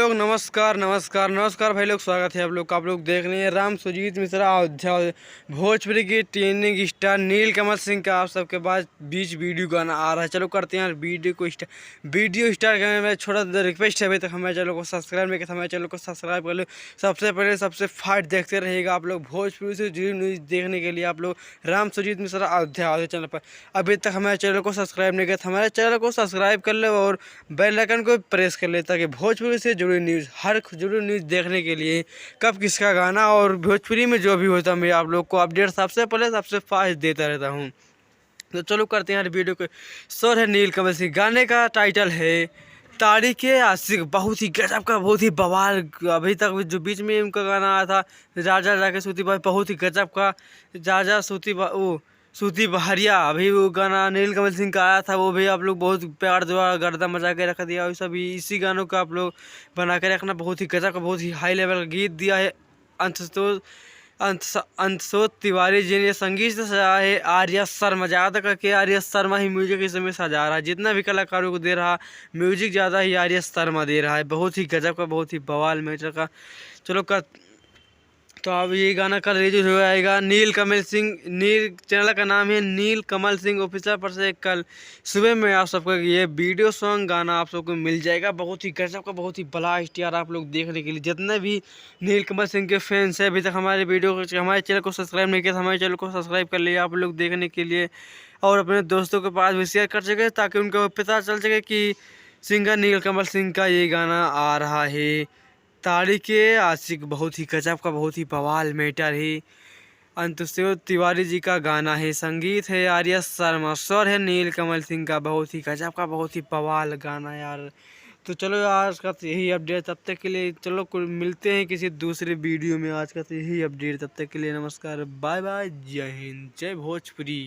लोग नमस्कार नमस्कार नमस्कार भाई लोग, स्वागत है आप लोग देख रहे हैं राम सुजीत मिश्रा अयोध्या भोजपुरी की ट्रेंडिंग स्टार नीलकमल सिंह का आप सबके पास बीच वीडियो गाना आ रहा है। चलो करते हैं वीडियो स्टार्ट करने में छोटा रिक्वेस्ट है, अभी तक हमारे चैनल को सब्सक्राइब नहीं किया, हमारे चैनल को सब्सक्राइब कर लो। सबसे पहले सबसे फास्ट देखते रहेगा आप लोग भोजपुरी से जुड़ी न्यूज़ देखने के लिए। आप लोग राम सुजीत मिश्रा अयोध्या चैनल पर अभी तक हमारे चैनल को सब्सक्राइब नहीं किया, हमारे चैनल को सब्सक्राइब कर लो और बेल आइकन को प्रेस कर ले, ताकि भोजपुरी से जुड़ी न्यूज़ जुड़ी न्यूज़ देखने के लिए कब किसका गाना और भोजपुरी में जो भी होता मैं आप लोग को अपडेट सबसे पहले सबसे फास्ट देता रहता हूँ। तो चलो करते हैं वीडियो को। स्वर है नीलकमल सिंह, गाने का टाइटल है तारीख आशिक। बहुत ही गजब का, बहुत ही बवाल। अभी तक जो बीच में उनका गाना आया था राजा जाके सूती भाई, बहुत ही गजब का। राजा सूती बहरिया, अभी वो गाना नीलकमल सिंह का आया था, वो भी आप लोग बहुत प्यार द्वारा गर्दा मचा के रख दिया। और सभी इसी गानों का आप लोग बना के रखना। बहुत ही गजब का, बहुत ही हाई लेवल का गीत दिया है अंशोत तिवारी जी ने। संगीत से सजा है आर्या शर्मा, ज़्यादा करके आर्या शर्मा ही म्यूजिक इस समय सजा रहा है। जितना भी कलाकारों को दे रहा म्यूजिक ज़्यादा ही आर्या शर्मा दे रहा है। बहुत ही गजब का, बहुत ही बवाल मैटर का। चलो कर तो अब ये गाना कल रिलीज हो जाएगा। नीलकमल सिंह, चैनल का नाम है नीलकमल सिंह ऑफिशियल पर से कल सुबह में आप सबको ये वीडियो सॉन्ग गाना आप सबको मिल जाएगा। बहुत ही गजब का, बहुत ही बड़ा स्टार आप लोग देखने के लिए। जितने भी नीलकमल सिंह के फैंस हैं, अभी तक हमारे चैनल को सब्सक्राइब नहीं किया, हमारे चैनल को सब्सक्राइब कर लिया आप लोग देखने के लिए, और अपने दोस्तों के पास भी शेयर कर सके, ताकि उनको पता चल सके कि सिंगर नीलकमल सिंह का ये गाना आ रहा है तारीख आशिक। बहुत ही गजब का, बहुत ही बवाल मैटर है। अंशोत तिवारी जी का गाना है, संगीत है आर्या शर्मा, स्वर है नीलकमल सिंह का। बहुत ही गजब का, बहुत ही बवाल गाना यार। तो चलो आज का तो यही अपडेट, तब तक के लिए चलो मिलते हैं किसी दूसरे वीडियो में। आज का तो यही अपडेट, तब तक के लिए नमस्कार, बाय बाय, जय हिंद, जय भोजपुरी।